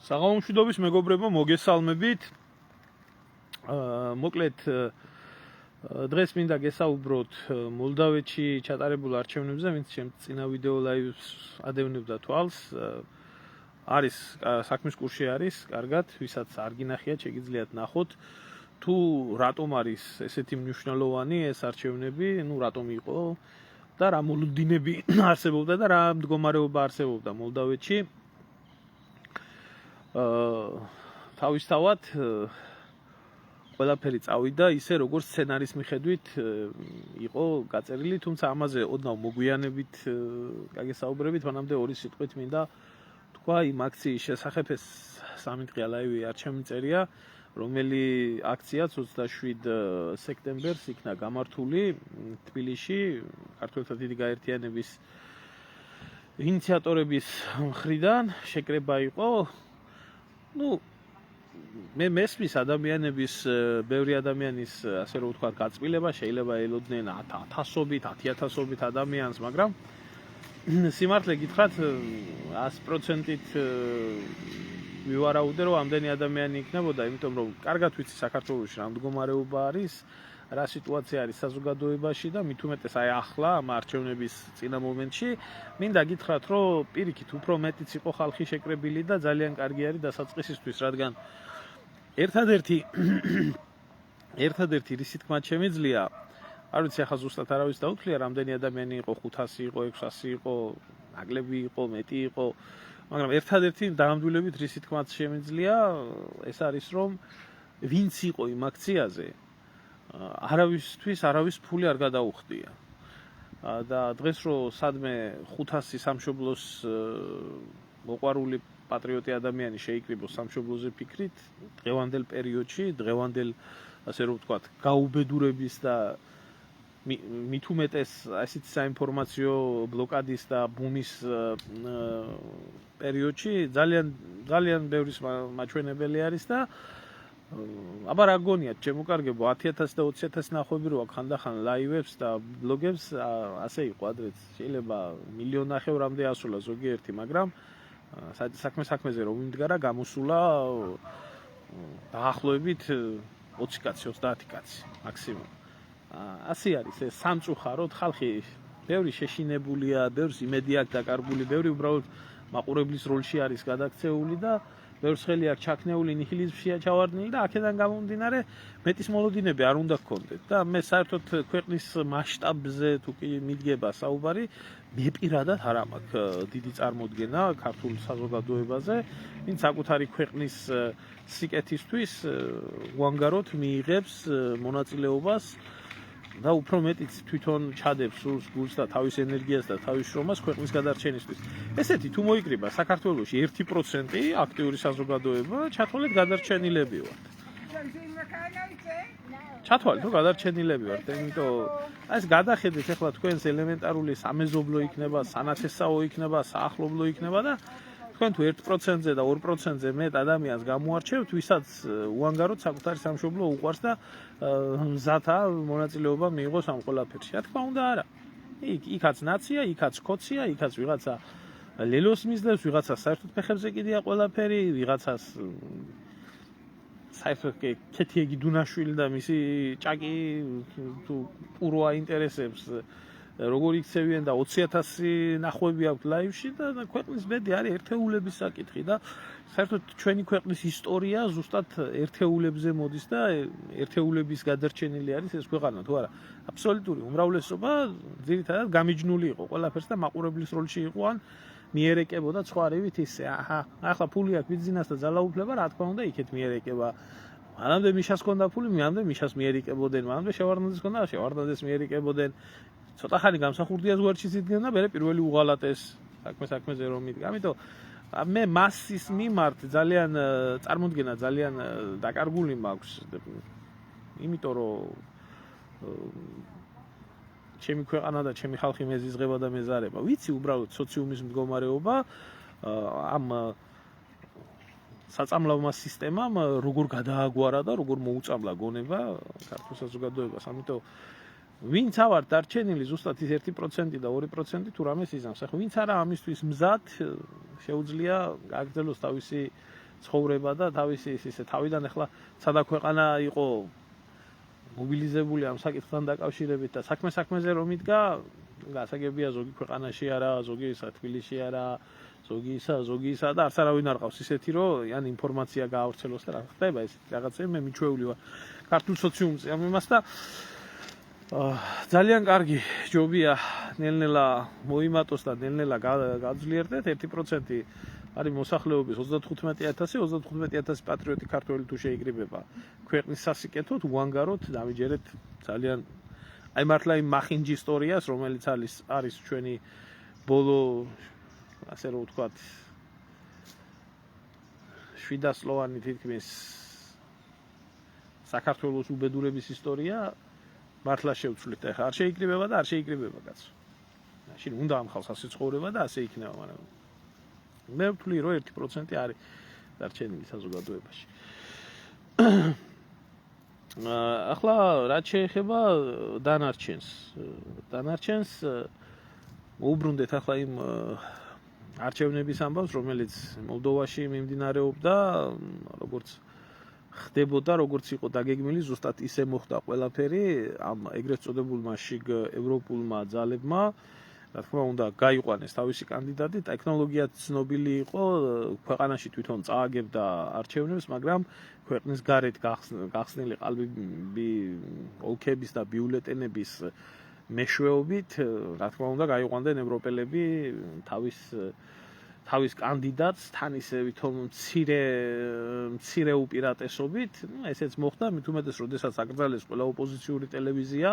საღამომშვიდობის მეგობრებო, მოგესალმებით. მოკლედ დღეს მინდა გესაუბროთ მოლდავეთში ჩატარებულ არჩევნებზე, ვინც წინა ვიდეო ლაივს ადევნებდა თვალს. არის საქმის კურსი არის, კარგად, ვისაც არ გინახიათ, შეგიძლიათ ნახოთ. თუ რატომ არის ესეთი მნიშვნელოვანი ეს არჩევნები, რატომ იყო და რა მოლოდინები არსებობდა და რა მდგომარეობა არსებობდა მოლდავეთში. თავისთავად ყველაფერი წავიდა ისე როგორც სცენარის მიხედვით იყო გაწერილი, თუმცა ამაზე ოდნავ მოგვიანებით გაგესაუბრებით, მანამდე ორი სიტყვით მინდა თქვა იმ აქციის შესახებ. ეს 3 დღე ლაივი არ შემიწერია, რომელი აქცია 27 სექტემბერს იქნა გამართული თბილისში ქართველთა დიდი გაერთიანების ინიციატორების მხრიდან. შეკრება იყო მე მესმის ადამიანების, ბევრი ადამიანის, ასე რომ ვთქვათ, გაწმილება, შეიძლება ელოდნენ 1000-ობით, 10000-ობით ადამიანს, მაგრამ სიმართლე გითხრათ 100%-ით ვივარაუდე, რომ ამდენი ადამიანი იქნებოდა, იმიტომ რომ კარგად ვიცი საქართველოში რა მდგომარეობა არის, რა სიტუაცია არის საზოგადოებაში და მით უმეტეს აი ახლა ამ არჩევნების წინა მომენტში მინდა გითხრათ, რომ პირიქით უფრო მეტიც იყო ხალხი შეკრებილი და ძალიან კარგი არის დასაწყისისთვის, რადგან ერთადერთი რის თქმაც შემიძლია, არ ვიცი ახლა ზუსტად არავის დაუთვლია, რამდენი ადამიანი იყო, 500 იყო, 600 იყო, ნაკლები იყო, მეტი იყო, მაგრამ ერთადერთი დაამდვილებით რის თქმაც შემიძლია ეს არის, რომ ვინც იყო იმ აქციაზე, არავისთვის არავის ფული არ გადაუხდია. და დღეს რო სადმე 500 სამშობლოს მოყვარული პატრიოტი ადამიანი შეიკრიბოს სამშობლოზე ფიქრით, დღევანდელ პერიოდში, დღევანდელ ასე რომ ვთქვათ, გაუბედურების და მით უმეტეს ასეთ საინფორმაციო ბლოკადის და ბუმის პერიოდში ძალიან ბევრი მაჩვენებელი არის და აბა რა გონიათ, ჩემო კარგებო, 10000 და 20000 ნახვები რო აქ ხანდახან ლაივებს და ბლოგებს, ასე იყო ადრეც, შეიძლება 1.5 მილიონამდე ასულა ზოგიერთი, მაგრამ საქმეზე რომ იმდგარა, გამოსულა დაახლოებით 20 კაცი, 30 კაცი მაქსიმუმ. ასე არის ეს სამწუხაროდ, ხალხი ბევრი შეშინებულია, ბევრს იმედი აქვს დაკარგული, ბევრი უბრალოდ მაყურებლის როლში არის გადაქცეული და ბევრს ხელი აქვს ჩაქნეული ნიჰილიზმშია ჩავარდნილი და აქედან გამომდინარე მეტის მოლოდინები არ უნდა გქონდეთ და მე საერთოდ ქვეყნის მასშტაბზე თუ კი მიდგება საუბარი, მე პირადად არ მაქვს დიდი წარმოდგენა ქართულ საზოგადოებაზე, ვინც საკუთარი ქვეყნის სიკეთისთვის უანგაროდ მიიღებს მონაწილეობას და უფრო მეტიც თვითონ ჩადებს სულს, გულს და თავის ენერგიას და თავის შრომას ქვეყნის გადარჩენისთვის. ესეთი თუ მოიკრიბა საქართველოში 1% აქტიური საზოგადოება, ჩათვალეთ გადარჩენილები ვართ. ჩათვალეთ, რომ გადარჩენილები ვართ, იმიტომ ეს გადახედეთ ახლა თქვენს ელემენტარული სამეზობლო იქნება, სანათესაო იქნება, საახლობლო იქნება და თქვენ თუ 1%-ზე და 2%-ზე მეტ ადამიანს გამოარჩევთ, ვისაც უანგაროდ საკუთარი სამშობლო უყვარს და მზათა მონაწილეობა მიიღოს ამ ყველაფერში. რა თქმა უნდა, არა. იქაც ნაცია, იქაც კოცია, იქაც ვიღაცა ლელოს მისდევს, ვიღაცა საერთოდ ფეხებზე კიდია ყველაფერი, ვიღაცას საერთოდ ქეთიეგი დუნაშვილი და მისი ჭაკი თუ პურვა ინტერესებს როგორ იქცევიან და 20000 ნახვები აქვს ლაივში და ქვეყნის ბედი არის ერთეულების საკითხი და საერთოდ ჩვენი ქვეყნის ისტორია ზუსტად ერთეულებზე მოდის და ერთეულების გადარჩენილი არის ეს ქვეყანა თუ არა. აბსოლუტური უმრავლესობა ძირითადად გამიჯნული იყო ყველაფერს და მაყურებლის როლში იყო ან მიერეკებოდა ცხვარივით ისე. ახლა ფული აქვს ვიძინას და ძალაუფლება, რა თქმა უნდა, იქეთ მიერეკება. მანამდე მიშას ჰქონდა ფული, მანამდე მიშას მიერიკებოდნენ, მანამდე შევარდნაძეს ჰქონდა, შევარდნაძეს მიერიკებოდნენ. ცოტა ხანი გამსახურდიას გვერდში იდგნენ და მე პირველი უღალატეს საქმეზე რომ მიდგა. ამიტომ მე მასის მიმართ ძალიან წარმოდგენა ძალიან დაკარგული მაქვს. იმიტომ რომ ჩემი ქვეყანა და ჩემი ხალხი მეზიზღება და მეზარება. ვიცი უბრალოდ სოციუმის მდგომარეობა ამ საწამლავმა სისტემამ როგორ გადააგვარა და როგორ მოუწამლა გონება ქართულ საზოგადოებას. ამიტომ ვინც ავარ დარჩენილი ზუსტად ის 1% და 2% თუ რამეს იზამს. ახლა ვინც არა ამისთვის მზად, შეუძლია გააგრძელოს თავისი ცხოვრება და თავისი ისე თავიდან ახლა სადა ქვეყანა იყო მობილიზებული ამ საკითხთან დაკავშირებით და საქმეზე რომ იდგა, გასაგებია ზოგი ქვეყანაში არა, ზოგი თბილისში არა, ზოგი ისა და არც არავინ არ ყავს ისეთი, რომ ან ინფორმაცია გაავრცელოს და რა ხდება ეს რაღაცები, მე მიჩვეული ვარ ქართულ სოციუმზე ამ იმას და ძალიან კარგი ჯობია ნელ-ნელა მოიმატოს და ნელ-ნელა გაძლიერდეთ 1% არის მოსახლეობის 35,000 პატრიოტი ქართველი თუ შეიკრიბება ქვეყნის სასიკეთოდ უანგაროთ დავიჯერეთ ძალიან აი მართლა იმ მახინჯი ისტორიას რომელიც არის ჩვენი ბოლო ასე რომ ვთქვათ 700 წლოვანი თითქმის საქართველოს უბედურების ისტორია მართლა შევცვლით ახლა არ შეიკრიბება და არ შეიკრიბება კაცო მაშინ უნდა ამ ხალხს ასე ცხოვრება და ასე იქნება მაგრამ მე ვთვლი რომ 1% არის დარჩენილი საზოგადოებაში ახლა რაც შეეხება დანარჩენს მოუბრუნდეთ ახლა იმ არჩევნების ამბავს რომელიც მოლდოვაში მიმდინარეობდა როგორც ხდებოდა როგორც იყო დაგეგმილი ზუსტად ისე მოხდა ყველაფერი ამ ეგრეთ წოდებულმა შიგ ევროპულმა ძალებმა რა თქმა უნდა გაიყვანეს თავისი კანდიდატი ტექნოლოგია ცნობილი იყო ქვეყანაში თვითონ წააგებდა არჩევნებს მაგრამ ქვეყნის გარეთ გახსნილი ყალბი ოლქების და ბიულეტენების მეშვეობით რა თქმა უნდა გაიყვანდნენ ევროპელები თავის კანდიდატს თან ისე ვითომ მცირე უპირატესობით ესეც მოხდა მით უმეტეს როდესაც აკრძალეს ყველა ოპოზიციური ტელევიზია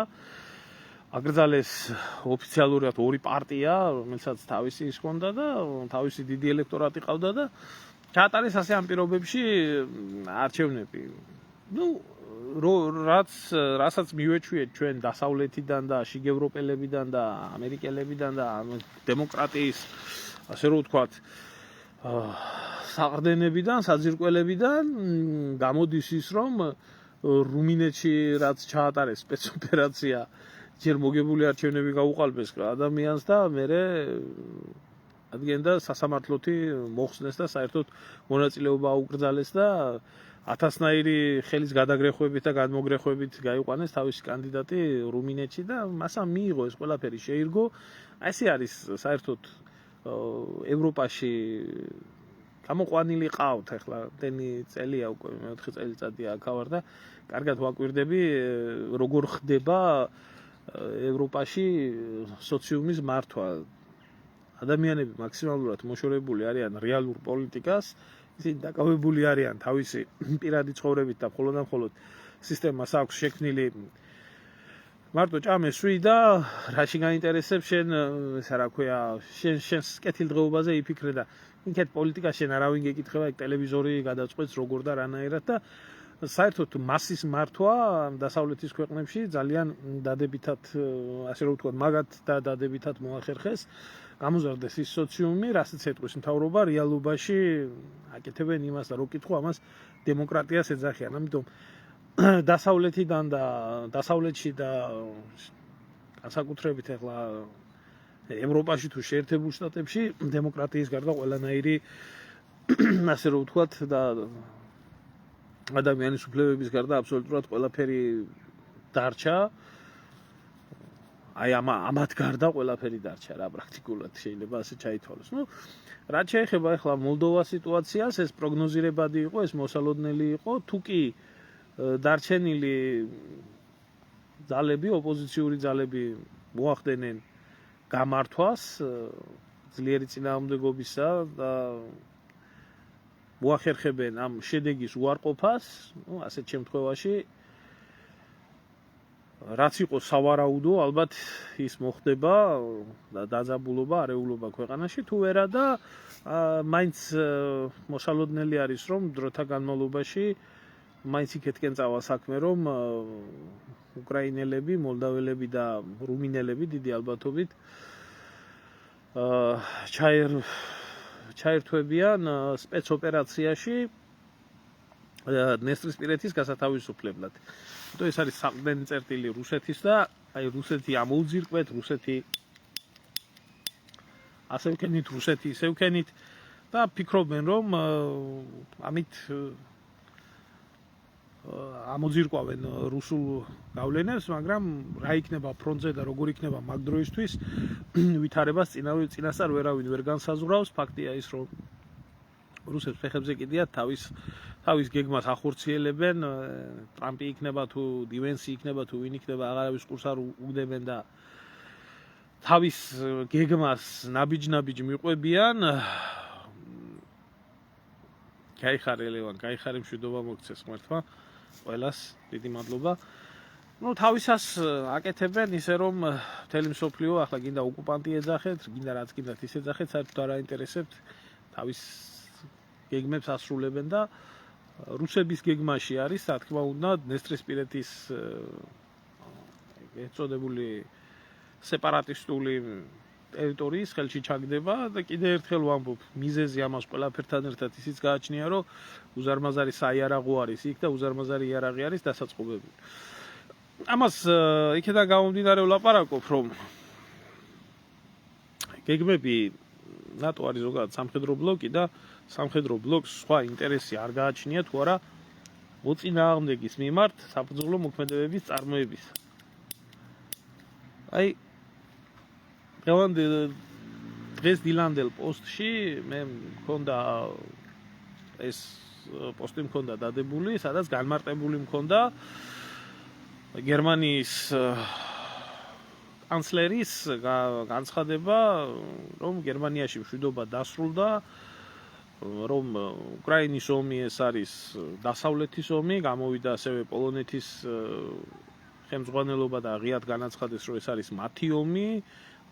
აკრძალეს ოფიციალურად ორი პარტია რომელსაც თავისი ის ჰქონდა და თავისი დიდი ელექტორატი ყავდა და ჩაატარეს ასე ამ პირობებში არჩევნები რასაც მივეჩვიეთ ჩვენ დასავლეთიდან და შიგევროპელებიდან და ამერიკელებიდან და დემოკრატიის ასე რომ ვთქვათ საყრდენებიდან, საძირკველებიდან გამოდის ის რომ რუმინეთში რაც ჩაატარეს სპეცოპერაცია ჯერ მოგებული არჩევნები გაუყალბეს ადამიანს და მერე ადგენდა სასამართლოთი მოხსნეს და საერთოდ მონაწილეობა აუკრძალეს და ათასნაირი ხელის გადაგრეხვებით და გადმოგრეხვებით გაიყვანეს თავისი კანდიდატი რუმინეთში და მასა მიიღო ეს ყველაფერი შეირგო. ესე არის საერთოდ ევროპაში გამოყვანილი ყავთ ახლა ტენი წელია უკვე 4 წელიწადია აქ ვარ და კარგად ვაკვირდები როგორ ხდება ევროპაში სოციუმის მართვა. ადამიანები მაქსიმალურად მოშორებული არიან რეალურ პოლიტიკას, ისინი დაკავებული არიან თავისი პირადი ცხოვრებით და მხოლოდ და მხოლოდ სისტემას აქვს შექმნილი მარტო ჭამესვი და რაში გაინტერესებს შენ ესა რა ქვია შენს კეთილდღეობაზე იფიქრე და იქეთ პოლიტიკა შენ არავინ გეკითხება ეგ ტელევიზორი გადაწყვეტს როგორ და რანაირად და საერთოდ მასის მართვა დასავლეთის ქვეყნებში ძალიან დადებითად ასე რომ ვთქვათ მაგათ და დადებითად მოახერხეს გამოზარდეს ის სოციუმი რასაც ეტყვის მთავრობა რეალობაში აკეთებენ იმას და რო კითხო ამას დემოკრატიას ეძახიან ამიტომ დასავლეთიდან და დასავლეთში და განსაკუთრებით ახლა ევროპაში თუ შეერთებულ შტატებში დემოკრატიის გარდა ყველანაირი ასე რომ ვთქვათ და ადამიანის უფლებების გარდა აბსოლუტურად ყველაფერი დარჩა აი ამათ გარდა ყველაფერი დარჩა რა პრაქტიკულად შეიძლება ასე ჩაითვალოს. ნუ რაც შეეხება ახლა მოლდოვას სიტუაციას ეს პროგნოზირებადი იყო ეს მოსალოდნელი იყო თუ კი დარჩენილი ძალები ოპოზიციური ძალები მოახდენენ გამართვას ძლიერი წინააღმდეგობისა და მოახერხებენ ამ შედეგის უარყოფას, ну, ასეთ შემთხვევაში რაც იყო სავარაუდო, ალბათ ის მოხდება და დაძაბულობა, არეულობა ქვეყანაში თუ ვერა და მაინც მოსალოდნელი არის რომ დროთა განმავლობაში მაინც იქეთკენ წავა საქმე რომ უკრაინელები, მოლდაველები და რუმინელები დიდი ალბათობით ჩაერთვებიან სპეცოპერაციაში დნესტრისპირეთის გასათავისუფლებლად. თუმცა ეს არის საყრდენი წერტილი რუსეთის და აი რუსეთი ამოუძირკვეთ, რუსეთი ასე ვქენით, რუსეთი ისე ვქენით და ფიქრობენ რომ ამით ამოძირკვავენ რუსულ გავლენებს, მაგრამ რა იქნება ფრონტზე და როგორ იქნება მაგ დროისთვის ვითარებას წინასწარ ვერავინ ვერ განსაზღვრავს. ფაქტია ის რომ რუსებს ფეხებზე კიდიათ თავის გეგმას ახორციელებენ, ტრამპი იქნება თუ დივენსი იქნება თუ ვინ იქნება, აღარავის კურს არ უგდებენ და თავის გეგმას ნაბიჯ მიყვებიან. გაიხარე ლევან, გაიხარე მშვიდობა მოგცეს ღმერთმა ყველას, დიდი მადლობა. თავისას აკეთებენ ისე რომ მთელი მსოფლიო ახლა გინდა ოკუპანტი ეძახეთ, გინდა რაც გინდათ ის ეძახეთ, საერთოდ არ აინტერესებთ, თავის გეგმებს ასრულებენ და რუსების გეგმაში არის, რა თქმა უნდა, დნესტრისპირეთის ეწოდებული სეპარატისტული ტერიტორიის ხელში ჩაგდება და კიდე ერთხელ ვამბობ, მიზეზი ამას ყველაფერთან ერთად ისიც გააჩნია, რომ უზარმაზარი საიარაღო არის იქ და უზარმაზარი იარაღი არის დასაწყობებული. ამას იქიდან გამომდინარე ვლაპარაკობ, რომ გეგმები ნატო არის ზოგადად სამხედრო ბლოკი და სამხედრო ბლოკს სხვა ინტერესი არ გააჩნია თუ არა მოწინააღმდეგის მიმართ საფუძვლო მოქმედებების წარმოების. აი დღეს დილანდელ პოსტში მე მქონდა ეს პოსტი მქონდა დადებული, სადაც განმარტებული მქონდა გერმანიის კანცლერის განცხადება, რომ გერმანიაში მშვიდობა დასრულდა, რომ უკრაინის ომი ეს არის დასავლეთის ომი, გამოვიდა ასევე პოლონეთის ხელმძღვანელობა და ღიად განაცხადეს, რომ ეს არის მათი ომი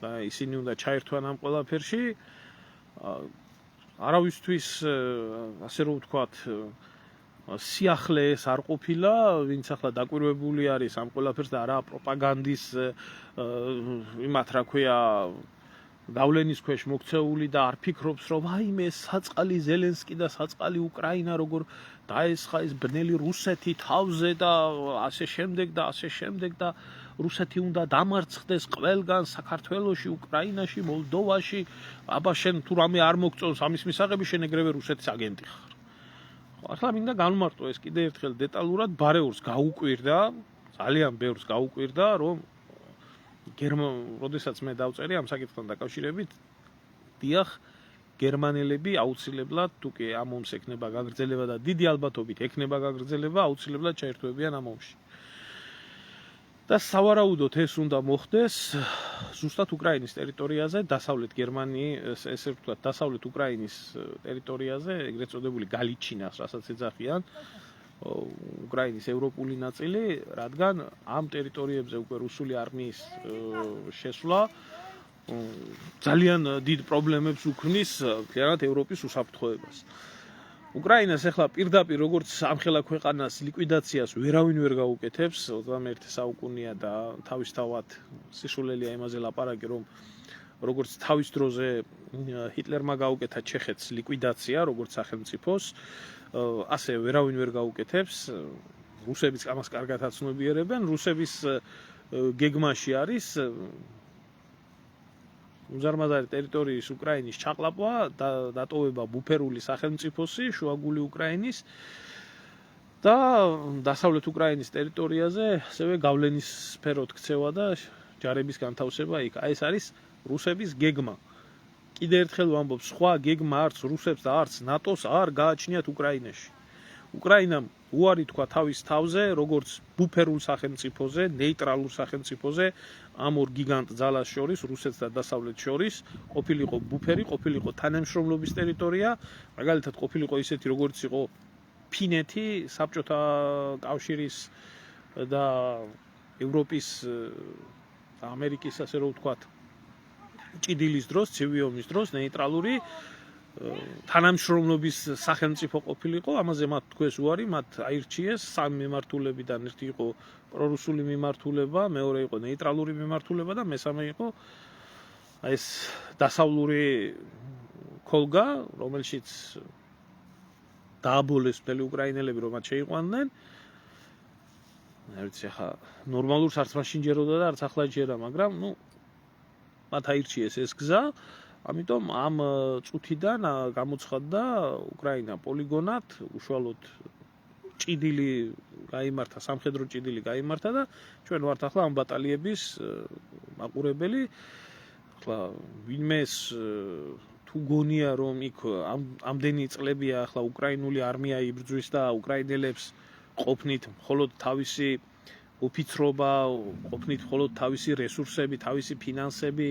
და ისინი უნდა ჩაერთვან ამ ყველაფერში. არავისთვის ასე რომ ვთქვათ სიახლე ეს არ ყოფილა, ვინც ახლა დაკვირვებული არის ამ ყველაფერს და არა პროპაგანდის იმათ რა ქვია გავლენის ქვეშ მოქცეული და არ ფიქრობს რომ აიმე საწყალი ზელენსკი და საწყალი უკრაინა როგორ დაესხა ეს ბნელი რუსეთი თავზე და ასე შემდეგ და რუსეთი უნდა დამარცხდეს ყველგან საქართველოში, უკრაინაში, მოლდოვაში, აბა შენ თუ რამე არ მოგწონს ამის მისაღები, შენ ეგრევე რუსეთის აგენტი ხარ. ახლა მინდა განმარტო ეს კიდე ერთხელ დეტალურად, ბარეურს გაუკვირდა, ძალიან ბევრს გაუკვირდა, რომ როდესაც მე დავწერე ამ საკითხთან დაკავშირებით, დიახ, გერმანელები აუცილებლად თუ კი ამ ომს ექნება გაგრძელება და დიდი ალბათობით ექნება გაგრძელება, აუცილებლად ჩაერთვებიან ამ ომში. და სავარაუდოდ ეს უნდა მოხდეს ზუსტად უკრაინის ტერიტორიაზე, დასავლეთ გერმანიის, ესე ვთქვათ, დასავლეთ უკრაინის ტერიტორიაზე, ეგრეთ წოდებული გალიჩინას, რასაც ეძახიან, უკრაინის ევროპული ნაწილი, რადგან ამ ტერიტორიებზე უკვე რუსული არმიის შესვლა ძალიან დიდ პრობლემებს უქმნის მთლიანად ევროპის უსაფრთხოებას. უკრაინას ახლა პირდაპირ როგორც ამხელა ქვეყანას ლიკვიდაციას ვერავინ ვერ გაუკეთებს, 21 საუკუნეა და თავისთავად სისულელია იმაზე ლაპარაკი, რომ როგორც თავის დროზე ჰიტლერმა გაუკეთა ჩეხეთს ლიკვიდაცია, როგორც სახელმწიფოს, ასე ვერავინ ვერ გაუკეთებს. რუსებიც ამას კარგად აცნობიერებენ, რუსების გეგმაში არის უზარმაზარი ტერიტორიის უკრაინის ჩაყლაპვა და დატოვება ბუფერული სახელმწიფოსი შუაგული უკრაინის და დასავლეთ უკრაინის ტერიტორიაზე ასევე გავლენის სფეროთ ქცევა და ჯარების განთავსება იქ. აი ეს არის რუსების გეგმა. კიდე ერთხელ ვამბობ, სხვა გეგმა არც რუსებს და არც ნატოს არ გააჩნიათ უკრაინაში. უკრაინამ უარი თქვა თავის თავზე, როგორც ბუფერულ სახელმწიფოზე, ნეიტრალურ სახელმწიფოზე, ამ ორ გიგანტ ძალას შორის, რუსეთს და დასავლეთს შორის, ყოფილიყო ბუფერი, ყოფილიყო თანამშრომლობის ტერიტორია, მაგალითად ყოფილიყო ისეთი, როგორც იყო ფინეთი, საბჭოთა კავშირის და ევროპის და ამერიკის, ასე რომ ვთქვათ, ჭიდილის დროს, ცივი ომის დროს, ნეიტრალური თანამშრომლობის სახელმწიფო ყოფილიყო, ამაზე მათ თქვეს უარი, მათ აირჩიეს სამი მიმართულებიდან, ერთი იყო პრორუსული მიმართულება, მეორე იყო ნეიტრალური მიმართულება და მესამე იყო ეს დასავლური ქოლგა, რომელშიც დააბოლეს მთელი უკრაინელები, რომ მათ შეიყვანდნენ. ერთ ახლა ნორმალურს არც მაშინ ჯეროდა და არც ახლა ჯერა, მაგრამ მათ აირჩიეს ეს გზა. ამიტომ ამ წუთიდან გამოცხადდა უკრაინა პოლიგონად, უშუალოდ ჭიდილი გაიმართა, სამხედრო ჭიდილი გაიმართა და ჩვენ ვართ ახლა ამ ბატალიების მაყურებელი. ახლა ვინმეს თუ გონია რომ იქ ამდენი წლებია ახლა უკრაინული არმია იბრძვის და უკრაინელებს ყოფნით მხოლოდ თავისი ოფიცრობა, ყოფნით მხოლოდ თავისი რესურსები, თავისი ფინანსები,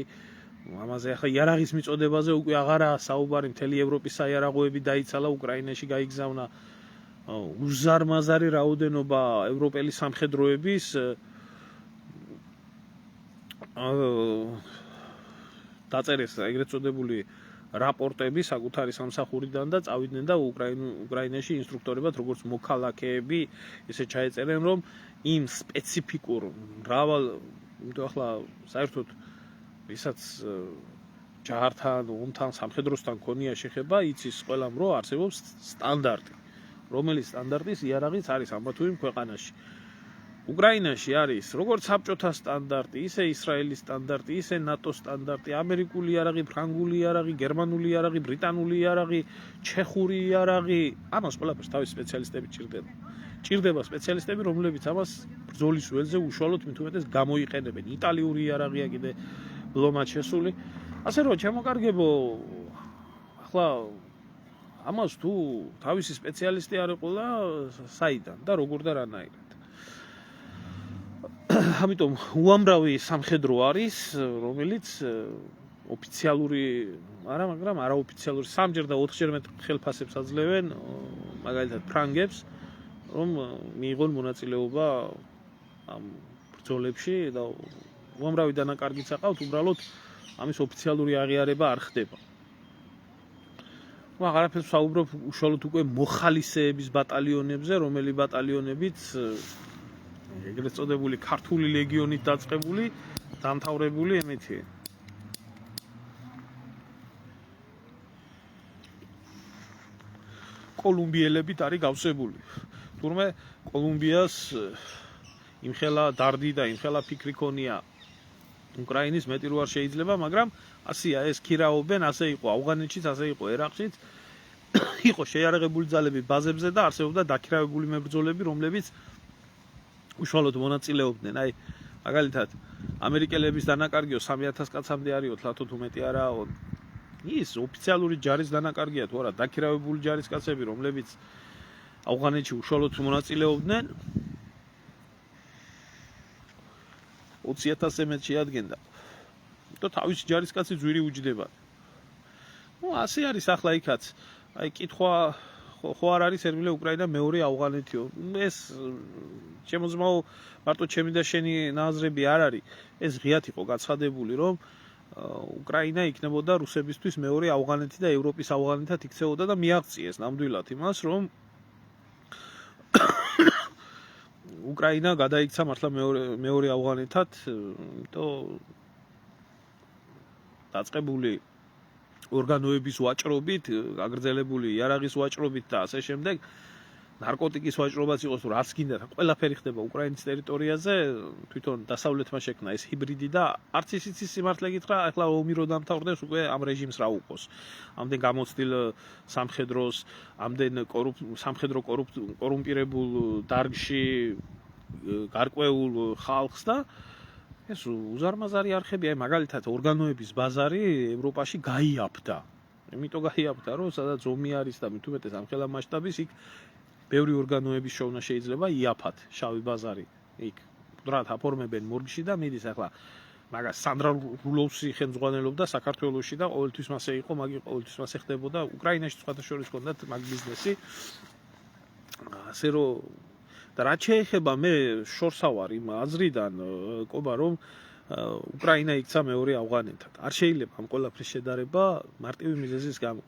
ამაზე ახლა იარაღის მიწოდებაზე უკვე აღარაა საუბარი, მთელი ევროპის საიარაღოები დაიცალა უკრაინაში, გაიგზავნა უზარმაზარი რაოდენობა ევროპელი სამხედროების დაწერეს ეგრეთ წოდებული რაპორტები საკუთარი სამსახურიდან და წავიდნენ და უკრაინაში ინსტრუქტორებად როგორც მოქალაქეები ესე ჩაეწერენ რომ იმ სპეციფიკურ მრავალ იმიტომ ახლა საერთოდ ვისაც ჯართან, ომთან, სამხედროსთან ქონია შეხება, იცის ყველამ რომ არსებობს სტანდარტი, რომელიც სტანდარტის იარაღიც არის ამა თუ იმ ქვეყანაში. უკრაინაში არის როგორც საბჭოთა სტანდარტი, ისე ისრაელის სტანდარტი, ისე ნატოს სტანდარტი, ამერიკული იარაღი, ფრანგული იარაღი, გერმანული იარაღი, ბრიტანული იარაღი, ჩეხური იარაღი, ამას ყველაფერს თავის სპეციალისტები ჭირდება. ჭირდება სპეციალისტები, რომლებიც ამას ბრძოლის ველზე უშუალოდ მით უმეტეს გამოიყენებენ. იტალიური იარაღია კიდე ლომად შესული. ასე რომ ჩემოკარგებო, ახლა ამას თუ თავისი სპეციალისტი არ ეყოლა საიდან და როგორ და რანაირად. ამიტომ უამრავი სამხედრო არის, რომელიც ოფიციალური არა, მაგრამ არაოფიციალური 3-ჯერ და 4-ჯერ მეტ ხელფასებს აძლევენ, მაგალითად ფრანგებს, რომ მიიღონ მონაწილეობა ამ ბრძოლებში და უამრავი დანაკარგიც აყავთ, უბრალოდ ამის ოფიციალური აღიარება არ ხდება. აღარაფერს ვსაუბრობ უშუალოდ უკვე მოხალისეების ბატალიონებზე, რომელი ბატალიონებიც ეგრეთ წოდებული ქართული ლეგიონით დაწყებული, დამთავრებული ემეთია. კოლუმბიელებით არის გავსებული. თურმე კოლუმბიას იმხელა დარდი და იმხელა ფიქრი ქონია უკრაინის მეტი რო არ შეიძლება, მაგრამ ასია ეს ქირაობენ, ასე იყო ავღანეთშიც, ასე იყო ერაყშიც. იყო შეიარაღებული ძალები ბაზებზე და არსებობდა დაქირავებული მებრძოლები, რომლებიც უშუალოდ მონაწილეობდნენ. აი, მაგალითად, ამერიკელების დანაკარგიო 3000 კაცამდე არისო, თლათო თუ მეტი არაო. ის ოფიციალური ჯარის დანაკარგია თუ არა, დაქირავებული ჯარის კაცები, რომლებიც ავღანეთში უშუალოდ მონაწილეობდნენ 20000-ზე მეტ შეადგენდა. და თავისი ჯარისკაცი ძვირი უჯდება. ასე არის ახლა იქაც. აი, კითხვა ხო არ არის ერმილე უკრაინა მეორე ავღანეთიო. ეს შემოძმაო მარტო ჩემი და შენი ნაზრები არ არის. ეს ღიათ იყო გაცხადებული, რომ უკრაინა იქნებოდა რუსებისთვის მეორე ავღანეთი და ევროპის ავღანეთად იქცეოდა და მიაღწიეს ნამდვილად იმას, რომ უკრაინა გადაიქცა მართლა მეორე ავღანეთად, იმიტომ დაწყებული ორგანოების ვაჭრობით, გაგრძელებული იარაღის ვაჭრობით და ასე შემდეგ, ნარკოტიკის ვაჭრობაც იყოს თუ რაც გინდა, ყველაფერი ხდება უკრაინის ტერიტორიაზე, თვითონ დასავლეთმა შექმნა ეს ჰიბრიდი და არც ისიც სიმართლე გითხრა, ახლა ომი რო დამთავრდეს, უკვე ამ რეჟიმს რა უყოს. ამდენ გამოცდილ სამხედროს, ამდენ სამხედრო კორუმპირებულ დარგში გარკვეულ ხალხს და ეს უზარმაზარი არხები, აი მაგალითად ორგანოების ბაზარი ევროპაში გაიაფდა. იმიტომ გაიაფდა, რომ სადაც ომი არის და მით უმეტეს ამხელა მასშტაბის იქ ბევრი ორგანოების შოვნა შეიძლება იაფათ, შავი ბაზარი. იქ მკვდრად აფორმებენ მორგში და მიდის ახლა მაგას სანდრა რულოვსი ხელმძღვანელობდა საქართველოში და ყოველთვის მასე იყო, ყოველთვის მასე ხდებოდა უკრაინაში სხვათა შორის ჰქონდათ მაგ ბიზნესი. ასე რომ და რაც შეეხება მე შორსავარ იმ აზრიდან კობა რომ უკრაინა იქცა მეორე ავღანეთად. არ შეიძლება ამ ყველაფრის შედარება მარტივი მიზეზის გამო.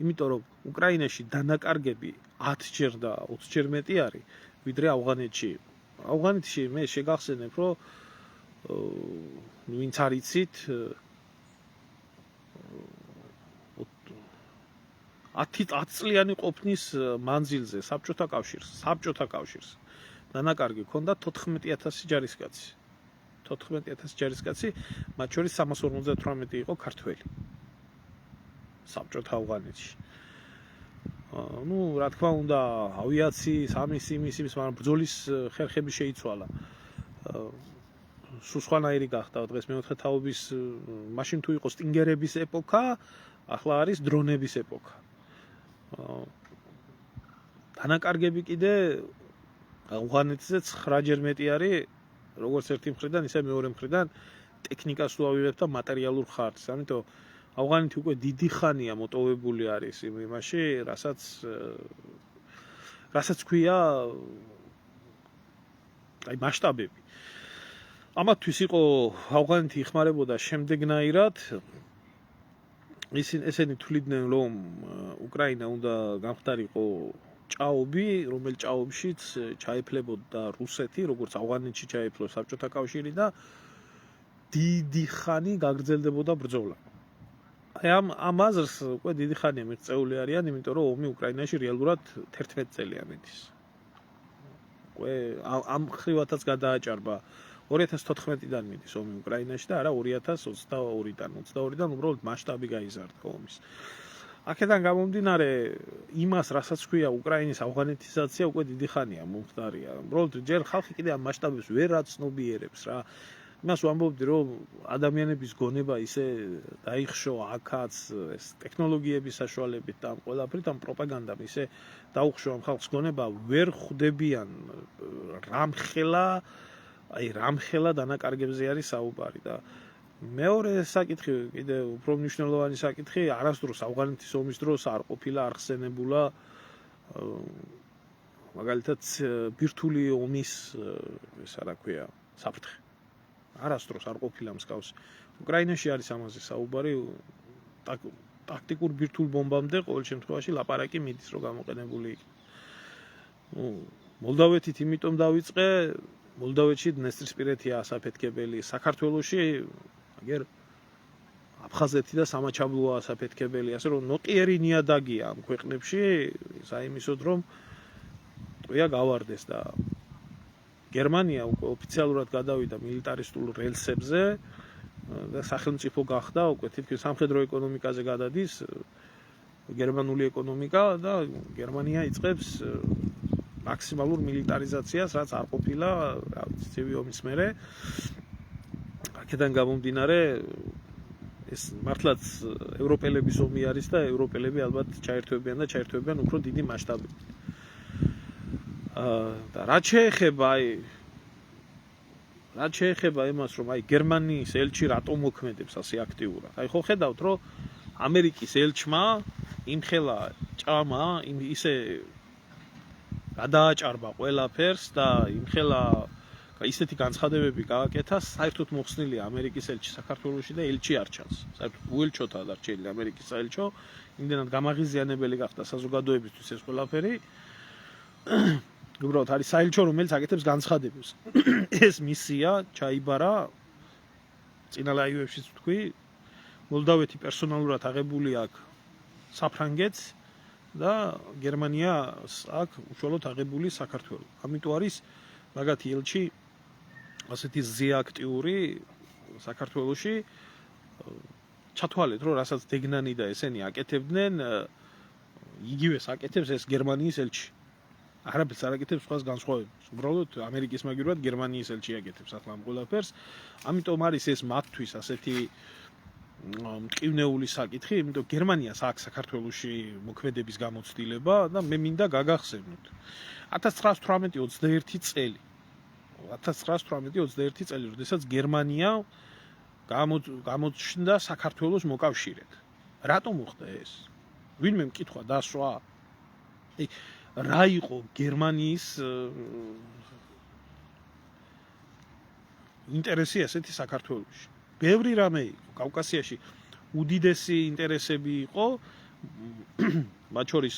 იმიტომ რომ უკრაინაში დანაკარგები 10-ჯერ და 20-ჯერ მეტი არის, ვიდრე ავღანეთში. ავღანეთში მე შეგახსენებ, რომ ვინც არ იცით 10 წლიანი ყოფნის მანძილზე საბჭოთა კავშირს დანაკარგი ჰქონდა 14000 ჯარისკაცი. 14000 ჯარისკაცი, მათ შორის 358 იყო ქართველი. საბჭოთა ავღანეთში. Ну, რა თქმა უნდა, ავიაციის, ამის, მაგრამ ბრძოლის ხერხები შეიცვალა. სულ სხვანაირი გახდა დღეს მეოთხე თაობის, მაშინ თუ იყო სტინგერების ეპოქა, ახლა არის დრონების ეპოქა. დანაკარგები კიდე ავღანეთზე 9-ჯერ მეტი არის, როგორც ერთი მხრიდან, ისე მეორე მხრიდან ტექნიკას თუ ავიღებთ და მატერიალურ ხარჯს. ამიტომ ავღანეთი უკვე დიდი ხანია მოტოვებული არის იმაში, რასაც ქვია აი მასშტაბები. ამათთვის იყო ავღანეთი იხმარებოდა შემდეგნაირად. ესენი თვლიდნენ, რომ უკრაინა უნდა გამხდარიყო ჭაობი, რომელიც ჭაობშიც ჩაეფლებოდა რუსეთი, როგორც ავღანეთში ჩაეფლო საბჭოთა კავშირი და დიდი ხანი გაგრძელდებოდა ბრძოლა. აი ამ აზრს უკვე დიდი ხანია მიღწეული არიან, იმიტომ რომ ომი უკრაინაში რეალურად 11 წელია მედის. უკვე ამ ხრივათაც გადააჭარბა 2014-დან მიდის ომი უკრაინაში და არა 2022-დან. 22-დან უბრალოდ მასშტაბი გაიზარდა ომის. აქედან გამომდინარე, იმას, რასაც ქვია უკრაინის ავღანეთიზაცია, უკვე დიდი ხანია მომხდარია. უბრალოდ ჯერ ხალხი კიდე ამ მასშტაბებს ვერ აცნობიერებს რა. იმას ვამბობდი, რომ ადამიანების გონება ისე დაიხშო აქაც ეს ტექნოლოგიების საშუალებით და ამ ყველაფრით ამ პროპაგანდამ ისე დაუხშო ამ ხალხს გონება, ვერ ხვდებიან რამხელა დანაკარგებზე არის საუბარი და მეორე საკითხი, კიდე უფრო მნიშვნელოვანი საკითხი, არასდროს ავღანეთის ომის დროს არ ყოფილა ახსენებულა მაგალითად ბირთვული ომის ესა რა ქვია, საფრთხე. არასდროს არ ყოფილა მსგავსი. უკრაინაში არის ამაზე საუბარი, ტაქტიკურ ბირთვულ ბომბამდე ყოველ შემთხვევაში ლაპარაკი მიდის, რომ გამოყენებული იქ. მოლდავეთით იმიტომ დავიწყე, მოლდავეთში დნესტრისპირეთია ასაფეთქებელი, საქართველოში აგერ აფხაზეთი და სამაჩაბლოა ასაფეთქებელი, ასე რომ ნოყიერი ნიადაგია ამ ქვეყნებში, საიმისოდ რომ ტყვია გავარდეს და გერმანია უკვე ოფიციალურად გადავიდა მილიტარისტულ რელსებზე და სახელმწიფო გახდა, უკვე თითქმის სამხედრო ეკონომიკაზე გადადის გერმანული ეკონომიკა და გერმანია იწყებს მაქსიმალურ მილიტარიზაციას, რაც არ ყოფილა ცივი ომის მერე. აქედან გამომდინარე, ეს მართლაც ევროპელების ომი არის და ევროპელები ალბათ ჩაერთვებიან უფრო დიდი მასშტაბებით. და რაც შეეხება იმას, რომ აი გერმანიის ელჩი რატომ მოქმედებს ასე აქტიურად. აი ხო ხედავთ, რომ ამერიკის ელჩმა იმხელა ჭამა, ისე გადააჭარბა ყველაფერს და იმხელა ისეთი განცხადებები გააკეთა, საერთოდ მოხსნილია ამერიკის ელჩი საქართველოში და ელჩი არ ჩანს. საერთოდ უელჩოთაა დარჩენილი ამერიკის საელჩო, იმდენად გამაღიზიანებელი გახდა საზოგადოებისთვის ეს ყველაფერი. უბრალოდ არის საელჩო, რომელიც აკეთებს განცხადებებს. ეს მისია ჩაიბარა წინა ლაივებშიც თქვი, მოლდავეთი პერსონალურად აღებული აქვს საფრანგეთს და გერმანია აქვს უშუალოდ აღებული საქართველოს. ამიტომ არის მაგათი ელჩი ასეთი ზეაქტიური საქართველოში ჩათვალეთ, რომ რასაც დეგნანი და ესენი აკეთებდნენ, იგივეს აკეთებს ეს გერმანიის ელჩი. არაფერს არ აკეთებს სხვას განსხვავებას. უბრალოდ ამერიკის მაგივრად გერმანიის ელჩი აკეთებს ახლა ამ ყველაფერს. ამიტომ არის ეს მათთვის ასეთი მტკივნეული საკითხი, იმიტომ გერმანიას აქვს საქართველოში მოქმედების გამოცდილება და მე მინდა გაგახსენოთ. 1918-21 წელი. 1918-21 წელი, როდესაც გერმანია გამოჩნდა საქართველოს მოკავშირედ. რატომ მოხდა ეს? ვინმე მკითხვა დასვა? რა იყო გერმანიის ინტერესი ასეთი საქართველოში? ბევრი რამე იყო კავკასიაში, უდიდესი ინტერესები იყო, მათ შორის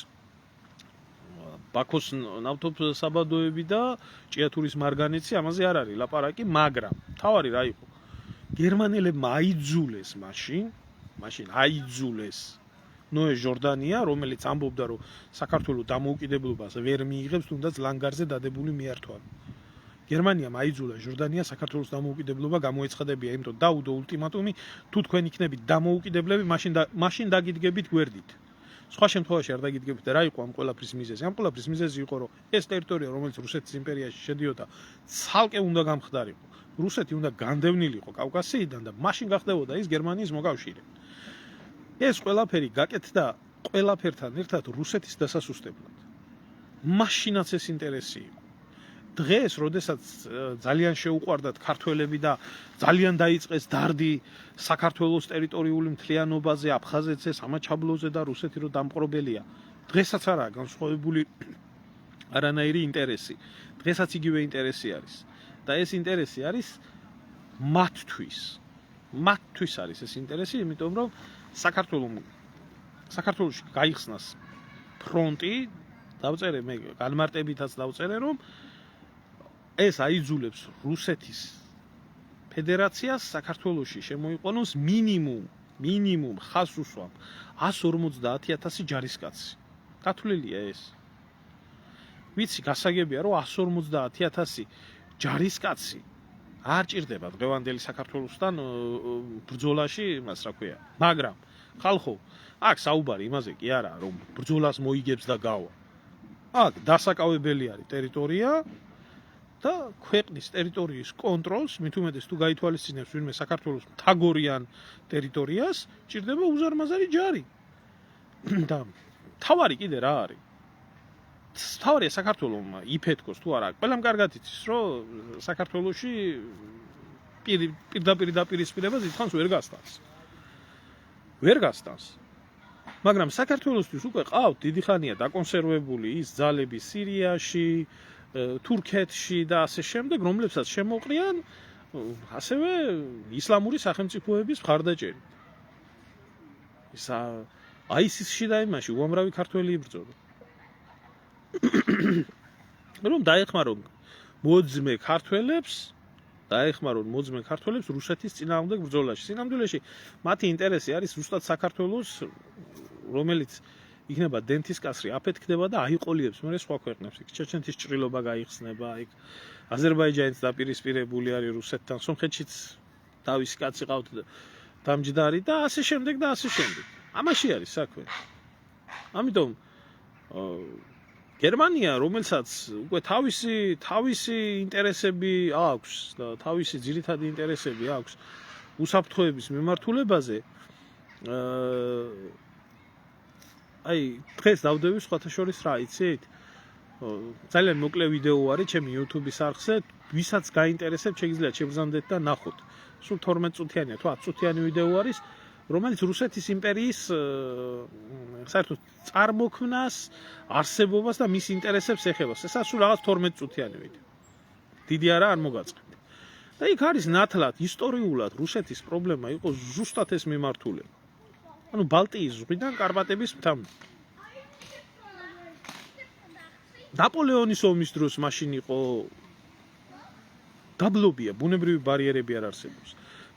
ბაქოს ნავთობსაბადოები და ჭიათურის მარგანეცი, ამაზე არ არის ლაპარაკი, მაგრამ თავარი რა იყო? გერმანელებმა აიძულეს მაშინ აიძულეს ნოე ჟორდანია, რომელიც ამბობდა, რომ საქართველოს დამოუკიდებლობას ვერ მიიღებს, თუნდაც ლანგარზე დადებული მიართვანი. გერმანიამ აიძულა ჟორდანია საქართველოს დამოუკიდებლობა გამოეცხადებია, იმიტომ დაუდო ულტიმატუმი, თუ თქვენ იქნებით დამოუკიდებლები, მაშინ დაგიდგებით გვერდით. სხვა შემთხვევაში არ დაგიდგებით და რა იყო ამ ყველაფრის მიზეზი? ამ ყველაფრის მიზეზი იყო, რომ ეს ტერიტორია, რომელიც რუსეთის იმპერიაში შედიოდა, ცალკე უნდა გამხდარიყო. რუსეთი უნდა განდევნილიყო კავკასიიდან და მაშინ გახდებოდა ის გერმანიის მოკავშირე. ეს ყველაფერი გაკეთდა ყველაფერთან ერთად რუსეთის დასასუსტებლად. მაშინაც ეს ინტერესი იყო. დღეს, როდესაც ძალიან შეუყვარდათ ქართველები და ძალიან დაიწყეს დარდი საქართველოს ტერიტორიული მთლიანობაზე, აფხაზეთზე, სამაჩაბლოზე და რუსეთი რო დამპყრობელია. დღესაც არაა განსხვავებული არანაირი ინტერესი. დღესაც იგივე ინტერესი არის. და ეს ინტერესი არის მათთვის. მათთვის არის ეს ინტერესი, იმიტომ რომ საქართველოში გაიხსნას ფრონტი, დავწერე მე განმარტებითაც დავწერე, რომ ეს აიძულებს რუსეთის ფედერაციას საქართველოში შემოიყვანოს მინიმუმ ხაზს უსვამ 150,000 ჯარისკაცი. გათვლილია ეს. ვიცი, გასაგებია, რომ 150,000 ჯარისკაცი არ ჭირდება დღევანდელი საქართველოსთან ბრძოლაში, მას რა ქვია. მაგრამ ხალხო, აქ საუბარი იმაზე კი არა, რომ ბრძოლას მოიგებს და გავა. აქ დასაკავებელი არის ტერიტორია და ქვეყნის ტერიტორიის კონტროლს, მით უმეტეს თუ გაითვალისწინებს ვინმე საქართველოს მთაგორიან ტერიტორიას, ჭირდება უზარმაზარი ჯარი. და თავარი კიდე რა არის? თავარია საქართველოს იფეთქოს თუ არა. ყველამ კარგად იცის, რომ საქართველოში პირდაპირ დაპირისპირება დიდხანს ვერ გასტანს. ვერ გასტანს. მაგრამ საქართველოსთვის უკვე ყავთ დიდი ხანია დაკონსერვებული ის ძალები სირიაში, თურქეთში და ასე შემდეგ, რომლებსაც შემოყრიან ასევე ისლამური სახელმწიფოების მხარდაჭერით. ISIS-ში და იმაში უამრავი ქართველი იბრძოდა. რომ დაეხმარონ მოძმე ქართველებს რუსეთის წინააღმდეგ ბრძოლაში. სინამდვილეში მათი ინტერესი არის ზუსტად საქართველოს, რომელიც იქნება დენთისკასრი, აფეთქდება და აიყოლიებს მე სხვა ქვეყნებს. იქ ჩეჩენეთის ჭრილობა გაიხსნება, იქ აზერბაიჯანიც დაპირისპირებული არის რუსეთთან, სომხეთშიც თავისი კაცი ყავთ დამჯდარი და ასე შემდეგ და ასე შემდეგ. ამაში არის საქმე. ამიტომ გერმანია, რომელსაც უკვე თავისი ინტერესები აქვს და თავისი ძირითადი ინტერესები აქვს უსაფრთხოების მიმართულებაზე, აი, დღეს დავდები სხვათა შორის რა იცით? ძალიან მოკლე ვიდეო არის ჩემი YouTube-ის არხზე, ვისაც გაინტერესებს, შეგიძლიათ შეგზავნდეთ და ნახოთ. სულ 12 წუთიანია, თუ 10 წუთიანი ვიდეო არის, რომელიც რუსეთის იმპერიის საერთოდ წარმოქმნას, არსებობას და მის ინტერესებს ეხება. ეს სულ რაღაც 12 წუთიანი ვიდეო. დიდი არა, არ მოგაწყებთ. და იქ არის ნათლად, ისტორიულად რუსეთის პრობლემა იყო ზუსტად ეს მიმართულება. ანუ ბალტიის ზღვიდან კარპატების მთამდე. ნაპოლეონის ომის დროს მაშინ იყო დაბლობია, ბუნებრივი ბარიერები არ არსებობს.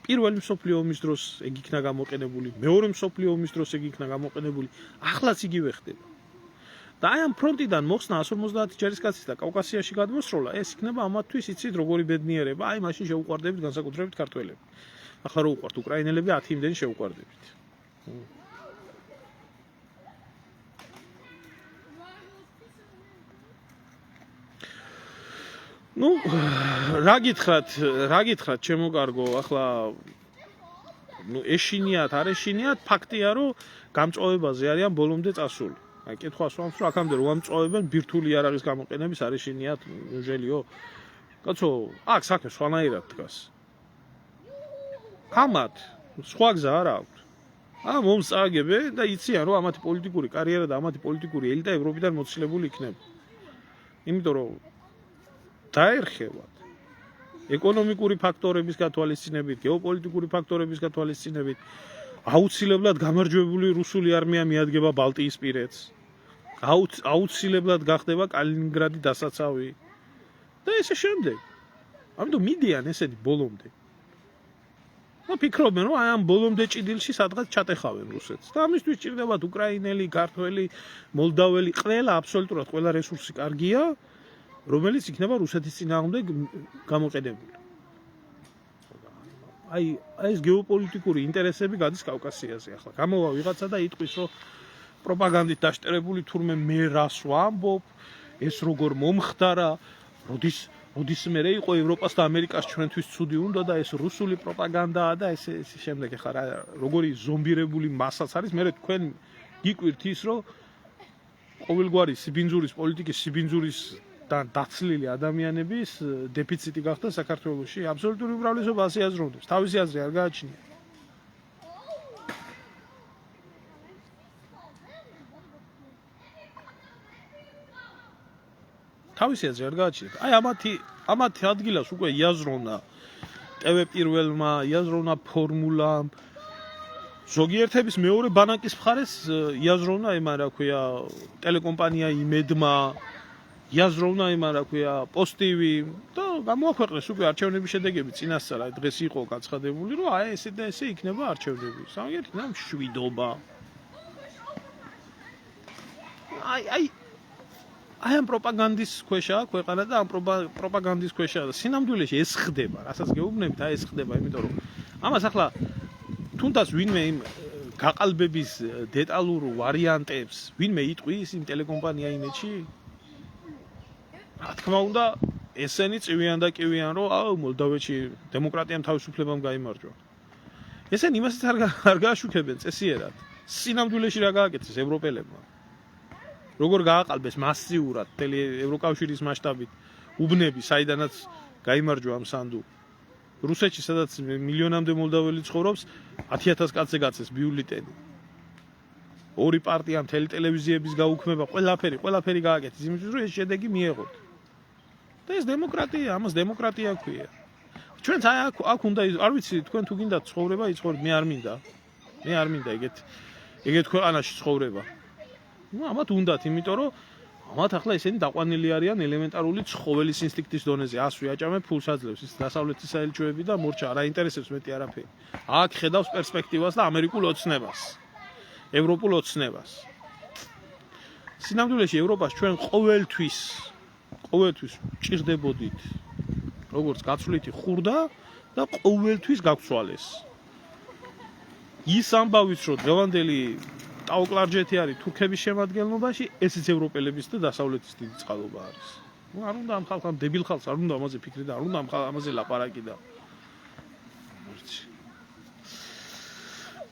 პირველი მსოფლიო ომის დროს ეგ იქნა გამოყენებული, მეორე მსოფლიო ომის დროს ეგ იქნა გამოყენებული, ახლაც იგივე ხდება. და აი ამ ფრონტიდან მოხსნა 150 ჯარისკაცის და კავკასიაში გადმოსროლა, ეს იქნება ამათთვის იცით როგორი ბედნიერება, აი მაშინ შეუყვარდებით განსაკუთრებით ქართველები. ახლა რო უყვართ უკრაინელები 10 იმდენი შეუყვარდებით. Ну, რა გითხრათ, ჩემო კარგო, ახლა ეშინიათ, არ ეშინიათ, ფაქტია, რომ გამწვავებაზე არიან ბოლომდე წასული. აი, კითხვა სვამს, რომ აქამდე რომ ამწვავებენ ბირთვული იარაღის გამოყენების არ ეშინიათ, უჟელიო. კაცო, აქ საქმე სხვანაირად დგას. ამათ სხვა გზა არ აქვს. ამ ომს წააგებენ და იციან, რომ ამათი პოლიტიკური კარიერა და ამათი პოლიტიკური ელიტა ევროპიდან მოცილებული იქნება. იმიტომ რომ დაერხევათ ეკონომიკური ფაქტორების გათვალისწინებით, გეოპოლიტიკური ფაქტორების გათვალისწინებით, აუცილებლად გამარჯვებული რუსული არმია მიადგება ბალტიისპირეთს. აუცილებლად გახდება კალინინგრადი დასაცავი და ესე შემდეგ. ამიტომ მიდიან ესეთი ბოლომდე. და ფიქრობენ, რომ აი ამ ბოლომდე ჭიდილში სადღაც ჩატეხავენ რუსეთს. და ამისთვის ჭირდებათ უკრაინელი, ქართველი, მოლდაველი, ყველა აბსოლუტურად ყველა რესურსი კარგია. რომელიც იქნება რუსეთის წინააღმდეგ გამოყენებული. აი ეს გეოპოლიტიკური ინტერესები გადის კავკასიაზე ახლა. გამოვა ვიღაცა და იტყვის, რომ პროპაგანდით დაშტერებული თურმე მე რას ვამბობ, ეს როგორ მომხდარა, როდის მე იყო ევროპას და ამერიკას ჩვენთვის ცუდი უნდა და ეს რუსული პროპაგანდაა და ეს შემდეგ ახლა როგორი ზომბირებული მასაც არის, მე თქვენ გიკვირთ ის, რომ ყოველგვარი სიბინძურის პოლიტიკის სიბინძურის დაცლილი ადამიანების დეფიციტი გახდა საქართველოში. აბსოლუტური უმრავლესობა ასე აზროვნებს. თავისი აზრი არ გააჩნია. თავისი აზრი არ გააჩნიათ. აი ამათი ადგილას უკვე იაზროვნა TV პირველმა, იაზროვნა ფორმულამ. ზოგიერთების მეორე ბანაკის მხარეს იაზროვნა ემან რა ქვია ტელეკომპანია იმედმა, იაზროვნა ემან რა ქვია პოსტივი და გამოაქვეყნეს უკვე არჩევნების შედეგები წინასწარ დღეს იყო გაცხადებული, რომ აი ესე და ესე იქნება არჩევნები. სამაგერთ იქნება მშვიდობა. აი ამ პროპაგანდის ქვეშაა ქვეყანა და ამ პროპაგანდის ქვეშაა და სინამდვილეში ეს ხდება, რასაც გეუბნებით, აი ეს ხდება, იმიტომ რომ ამას ახლა თუნდაც ვინმე იმ გაყალბების დეტალურ ვარიანტებს, ვინმე იტყვის იმ ტელეკომპანია იმედში? რა თქმა უნდა, ესენი წივიან და კივიან, რომ აუ მოლდოვეთში დემოკრატიამ თავისუფლებამ გაიმარჯვა. ესენი იმასაც არ გააშუქებენ წესიერად. სინამდვილეში რა გააკეთეს ევროპელებმა? როგორ გააყალბეს მასიურად ევროკავშირის მასშტაბით უბნები, საიდანაც გაიმარჯვა ამ სანდუ. რუსეთში სადაც მილიონამდე მოლდოველი ცხოვრობს, 10,000 კაცზე გაცეს ბიულეტენი. ორი პარტია მთელი ტელევიზიების გაუქმება, ყველაფერი გააკეთეს იმისთვის, რომ ეს შედეგი მიეღოთ. და ეს დემოკრატია, ამას დემოკრატია ქვია. ჩვენც აი აქ უნდა არ ვიცი, თქვენ თუ გინდათ ცხოვრება იცხოვრეთ, მე არ მინდა. მე არ მინდა ეგეთ ქვეყანაში ცხოვრება. ну ამათ უნდათ, იმიტომ რომ ამათ ახლა ესენი დაყვანილი არიან ელემენტარული ცხოველის ინსტინქტის დონეზე. ასვი აჭამე ფულს აძლევს ის დასავლეთის საელჩოები და მორჩა არ აინტერესებს მეტი არაფერი. აქ ხედავს პერსპექტივას და ამერიკულ ოცნებას. ევროპულ ოცნებას. სინამდვილეში ევროპას ჩვენ ყოველთვის ჭირდებოდით. როგორც გაცვლითი ხურდა და ყოველთვის გაგცვალეს. ის ამბავიც რომ დღევანდელი ტაოკლარჯეთი არის თურქების შემადგენლობაში, ესეც ევროპელების და დასავლეთის დიდი წყალობა არის. ну არ უნდა ამ ხალხს, ამ დებილ ხალხს არ უნდა ამაზე ფიქრი და არ უნდა ამაზე ლაპარაკი და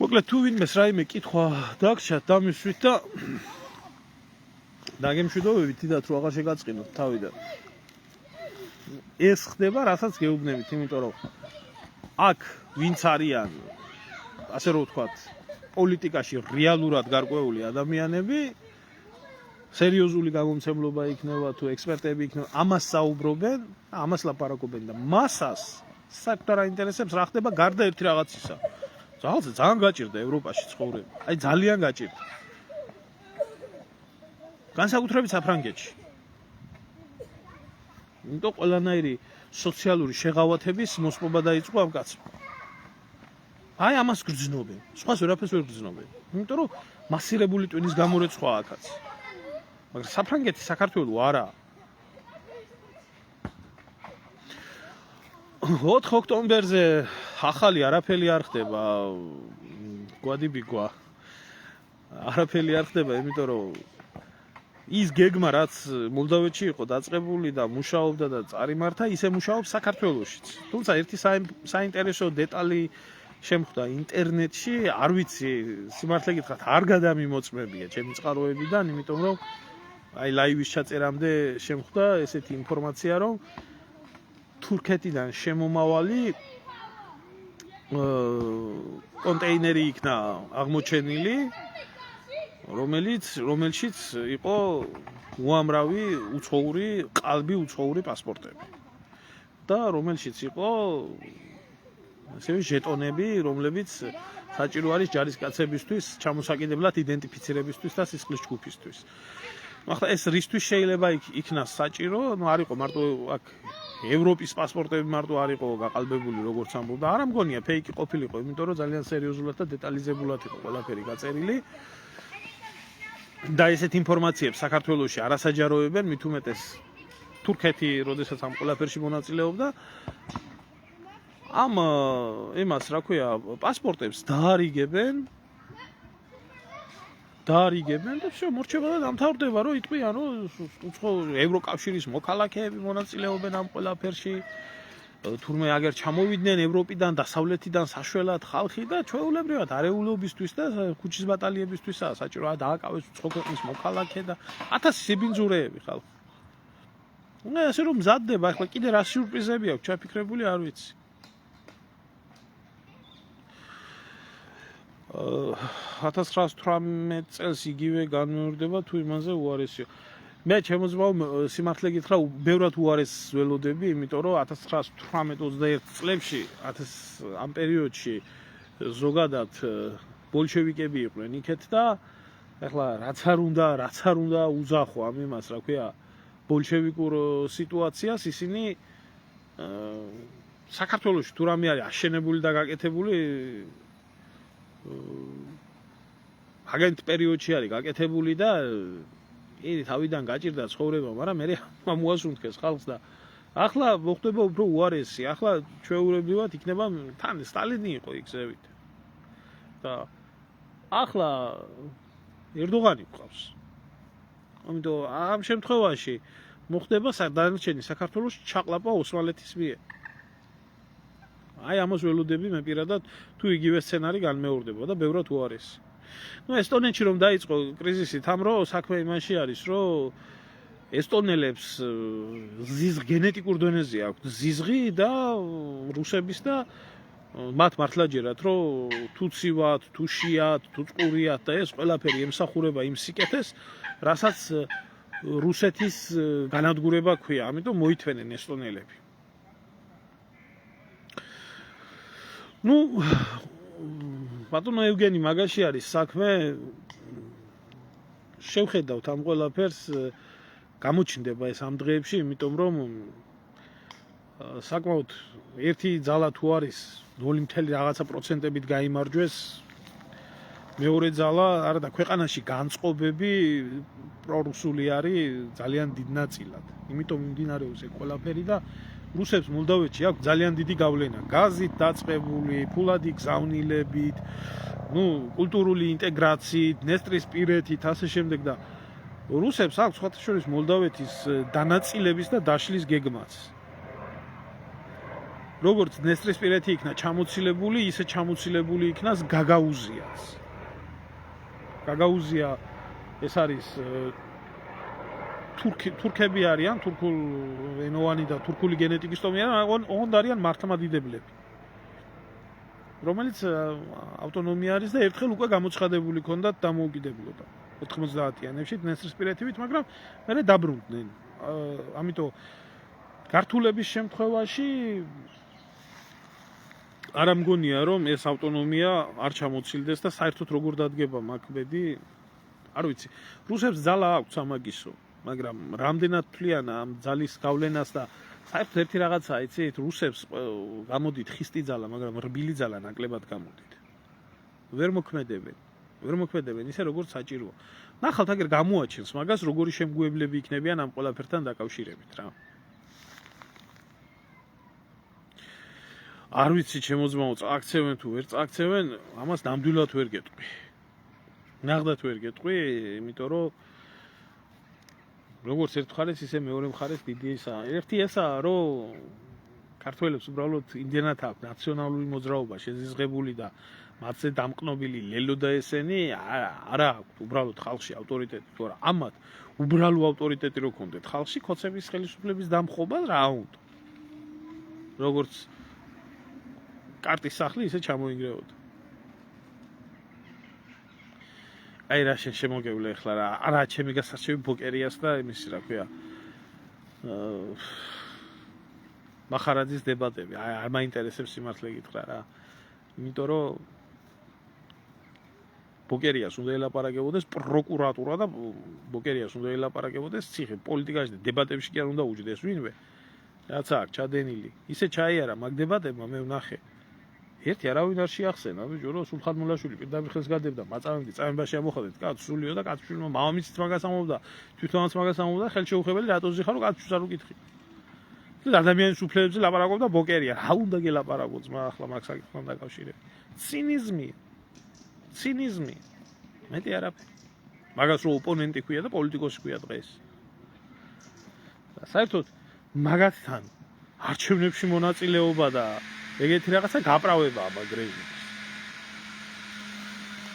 მოკლედ თუ ვინმეს რაიმე კითხვა დაგჭათ დამისვით და დაგემშვიდობებით თიდათ რომ აღარ შეგაწყინოთ თავიდან. ეს ხდება, რასაც გეუბნებით, იმიტომ რომ აქ ვინც არიან, ასე რომ ვთქვათ, პოლიტიკაში რეალურად გარკვეული ადამიანები, სერიოზული გამომცემლობა იქნება თუ ექსპერტები იქნება, ამას საუბრობენ, ამას ლაპარაკობენ და მასას საერთოდ არ აინტერესებს რა ხდება გარდა ერთი რაღაცისა. ძალიან გაჭირდა ევროპაში ცხოვრება. აი ძალიან გაჭირდა. განსაკუთრებით საფრანგეთში. იმიტომ ყველანაირი სოციალური შეღავათების მოსპობა დაიწყო ამ კაცმა. აი ამას გრძნობენ. სხვას ვერაფერს ვერ გრძნობენ. იმიტომ რომ მასირებული ტვინის გამორეცხვაა აქაც. მაგრამ საფრანგეთი საქართველო არა. 4 ოქტომბერზე ახალი არაფერი არ ხდება. გვადიბიგვა. არაფერი არ ხდება, იმიტომ რომ ის გეგმა რაც მოლდოვეთში იყო დაწყებული და მუშაობდა და წარიმართა, ისე მუშაობს საქართველოშიც. თუმცა ერთი საინტერესო დეტალი შემხვდა ინტერნეტში, არ ვიცი, სიმართლე გითხრათ, არ გადამიმოწმებია ჩემი წყაროებიდან, იმიტომ რომ აი ლაივის ჩაწერამდე შემხვდა ესეთი ინფორმაცია, რომ თურქეთიდან შემომავალი კონტეინერი იქნა აღმოჩენილი, რომელშიც იყო უამრავი უცხოური, ყალბი უცხოური პასპორტები. და რომელშიც იყო ასევე ჟეტონები, რომლებიც საჭირო არის ჯარისკაცებისთვის ჩამოსაკიდებლად იდენტიფიცირებისთვის და სისხლის ჯგუფისთვის. ახლა ეს რისთვის შეიძლება იქნას საჭირო? არ იყო მარტო აქ ევროპის პასპორტები მარტო არ იყო გაყალბებული, როგორც ამბობდა. არ ამგონია ფეიკი ყოფილიყო, იმიტომ რომ ძალიან სერიოზულად და დეტალიზებულად იყო ყველაფერი გაწერილი. და ესეთ ინფორმაციებს საქართველოში არასაჯაროებენ, მით უმეტეს თურქეთი როდესაც ამ ყველაფერში მონაწილეობდა ამ იმას რა ქვია პასპორტებს დაარიგებენ და всё მორჩება და დამთავრდება რომ იტყვიან რომ უცხო ევროკავშირის მოქალაქეები მონაწილეობენ ამ ყველაფერში თურმე აგერ ჩამოვიდნენ ევროპიდან დასავლეთიდან საშველად ხალხი და ჩვეულებრივად არეულობისთვის და ქუჩის ბატალიებისთვისაა საჭირო დააკავეს უცხო ქვეყნის მოქალაქე და 1000 სიბინძურეები ხალხი ასე რომ მზადდება ახლა კიდე რა სიურპრიზები აქვს ჩაფიქრებული არ ვიცი 1918 წელს იგივე განმეორდება თუ იმაზე უარესია. მე ჩემოძმაო სიმართლე გითხრა, ბევრად უარესს ველოდები, იმიტომ რომ 1918-21 წლებში ამ პერიოდში ზოგადად ბოლშევიკები იყვნენ იქეთ და ეხლა რაც არ უნდა უძახო ამ იმას, რა ქვია, ბოლშევიკურ სიტუაციას ისინი საქართველოში თუ რამე არის აშენებული და გაკეთებული აგენტ პერიოდში არის გაკეთებული და იგი თავიდან გაჭირდა ცხოვრება, მაგრამ მე მოასუნთქეს ხალხს და ახლა მოხდება უფრო უარესი. ახლა ჩვეულებრივად იქნება თან სტალინი იყო იქ ზევით. და ახლა ერდოღანი ყავს. ამიტომ ამ შემთხვევაში მოხდება დანარჩენი საქართველოს ჩაყლაპა ოსმალეთის მიერ. აი ამას ველოდები მე პირადად თუ იგივე სცენარი განმეორდება და ბევრად უარესი. ესტონეთში რომ დაიწყო კრიზისი თან რომ საქმე იმაში არის რომ ესტონელებს ზიზღ გენეტიკურ დონეზე აქვს ზიზღი და რუსების და მათ მართლა ჯერათ რომ თუ ცივად, თუ შიათ, თუ წყურიათ და ეს ყველაფერი ემსახურება იმ სიკეთეს, რასაც რუსეთის განადგურება ქვია, ამიტომ მოითვენენ ესტონელები. ბატონო ევგენი მაგაში არის საქმე შევხედავთ ამ ყველაფერს გამოჩნდება ეს ამ დღეებში იმიტომ რომ საკმაოდ ერთი ძალა თუ არის 0 რაღაცა პროცენტებით გაიმარჯვეს მეორე ძალა არა და ქვეყანაში განწყობები პრორუსული არის ძალიან დიდ ნაწილად იმიტომ მიმდინარეობს ეს ყველაფერი და რუსებს მოლდოვეთში აქვს ძალიან დიდი გავლენა გაზით დაწყებული, ფულადი გზავნილებით, კულტურული ინტეგრაციით, ნესტრისპირეთით, ასე შემდეგ და რუსებს აქვს სხვათა შორის მოლდოვეთის დანაწილების და დაშლის გეგმაც. როგორც ნესტრისპირეთი იქნა ჩამოცილებული, ისე ჩამოცილებული იქნას გაგაუზიაც. გაგაუზია ეს არის თურქები არიან, თურქულ ენოვანი და თურქული გენეტიკის ტომი არიან, ოღონდ არიან მართლმადიდებლები. რომელიც ავტონომია არის და ერთხელ უკვე გამოცხადებული ქონდათ დამოუკიდებლობა 90-იანებში ნესტრისპირეთივით, მაგრამ მერე დაბრუნდნენ. ამიტომ ქართულების შემთხვევაში არ ამგონია რომ ეს ავტონომია არ ჩამოცილდეს და საერთოდ როგორ დადგება მაკბედი, არ ვიცი. რუსებს ძალა აქვს ამაგისო. მაგრამ რამდენად თვლიან ამ ძალის გავლენას და საერთოდ ერთი რაღაცაა, იცით, რუსებს გამოდით ხისტი ძალა, მაგრამ რბილი ძალა ნაკლებად გამოდით. ვერ მოქმედებენ ისე როგორც საჭიროა. ნახავთ აგერ გამოაჩენს მაგას როგორი შემგუებლები იქნებიან ამ ყველაფერთან დაკავშირებით რა. არ ვიცი ჩემოძმაო წაქცევენ თუ ვერ წაქცევენ, ამას ნამდვილად ვერ გეტყვი. ნახდათ ვერ გეტყვი, იმიტომ რომ როგორც ერთ მხარეს ისე მეორე მხარეს დიდი ესაა. ერთი ესაა, რომ ქართველებს უბრალოდ იმდენად აქვს ნაციონალური მოძრაობა შეზიზღებული და მათზე დამყნობილი ლელო და ესენი არა აქვს უბრალოდ ხალხში ავტორიტეტი, თუ არა ამათ უბრალო ავტორიტეტი რო ქონდეთ ხალხში, ქოცების ხელისუფლების დამხობა რა უნდა. როგორც კარტის სახლი ისე ჩამოინგრეოდა. აი რა შემოგევლე ახლა რა არა ჩემი გასარჩევი ბოკერიას და იმის რა ქვია მახარაძის დებატები არ მაინტერესებს სიმართლე გითხრა რა იმიტომ რომ ბოკერიას უნდა ელაპარაკებოდეს პროკურატურა და ბოკერიას უნდა ელაპარაკებოდეს ციხე პოლიტიკაში და დებატებში კი არ უნდა უჯდეს ვინმე რაც აქვს ჩადენილი ისე ჩაიარა მაგ დებატებმა მე ვნახე ერთი არავინ არ შეახსენა, ბიჭო, რომ სულხან მულაშვილი პირდაპირ ხელს გადებდა, მაწამებდი, წამებაში ამოხდეთ, კაცს სულიო და კაცშვილმა მამამისიც მაგას ამბობდა, თვითონაც მაგას ამბობდა, ხელშეუხებელი რატო ზიხარ, რომ კაცს არ უკითხი. და ადამიანის უფლებებზე ლაპარაკობდა ბოკერია, რა უნდა გელაპარაკო ძმა, ახლა მაგ საკითხთან დაკავშირებით. ცინიზმი. მეტი არაფერი. მაგას რო ოპონენტი ქვია და პოლიტიკოსი ქვია დღეს. და საერთოდ მაგათთან არჩევნებში მონაწილეობა და ეგეთი რაღაცა გაправებაა მაგ რეჟიმს.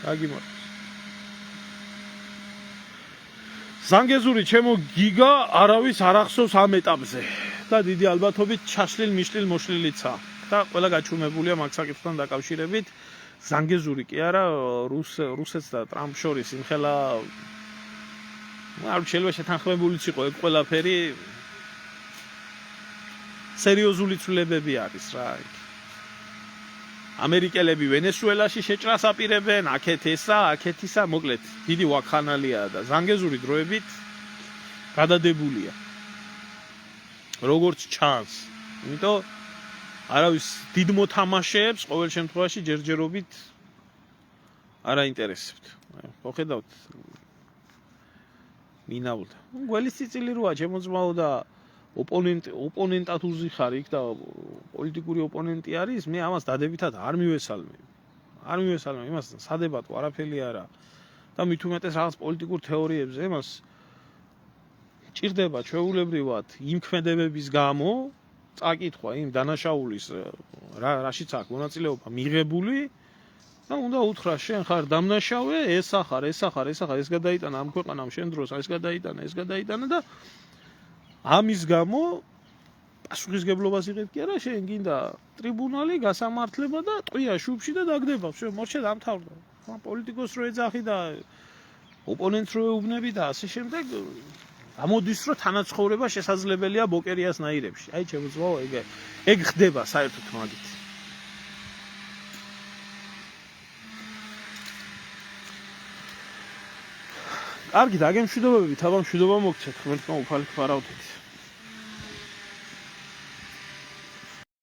კარგი მოწ. ზანგეზური ჩემო გიგა არავის არ ახსოვს ამ ეტაპზე და დიდი ალბათობით ჩაშლილ მოშლილიცა და ყველა გაჩუმებულია მაგ საკითხთან დაკავშირებით. ზანგეზური კი არა, რუსეთს და ტრამპ შორის იმხელა არ შეიძლება შეთანხმებულიც იყო ეგ ყველაფერი სერიოზული ცვლილებები არის რა. ამერიკელები ვენესუელაში შეჭრას აპირებენ, აქეთ ესა, აქეთ ისა, მოკლედ, დიდი ვაკხანალიაა და ზანგეზური დროებით გადადებულია. როგორც ჩანს. იმიტომ არავის დიდ მოთამაშეებს ყოველ შემთხვევაში ჯერჯერობით არ აინტერესებთ. მოხედავთ მინაულდა. გველის წიწილი როა ჩემო ძმაო და ოპონენტად უზიხარ იქ და პოლიტიკური ოპონენტი არის, მე ამას დადებითად არ მივესალმები. იმასთან სადებატო არაფერი არა. და მით უმეტეს რაღაც პოლიტიკურ თეორიებზე იმას ჭირდება ჩვეულებრივად იმ ქმედებების გამო წაკითხვა იმ დანაშაულის რაშიც აქვს მონაწილეობა მიღებული და უნდა უთხრა შენ ხარ დამნაშავე, ეს გადაიტანა ამ ქვეყანამ შენ დროს, ეს გადაიტანა და ამის გამო პასუხისგებლობას იღებ კი არა, შენ გინდა ტრიბუნალი, გასამართლება და ტყვია შუბში და დაგდება. შენ მორჩე დამთავრდა. ხა პოლიტიკოს რო ეძახი და ოპონენტს რო ეუბნები და ასე შემდეგ ამოდის რომ თანაცხოვრება შესაძლებელია ბოკერიას ნაირებში. აი ჩემო ძმაო, ეგ ხდება საერთოდ მაგით. კარგი, დაგემშვიდობებით, აბა მშვიდობა მოგცეთ, ღმერთმა უფალი გფარავდეთ.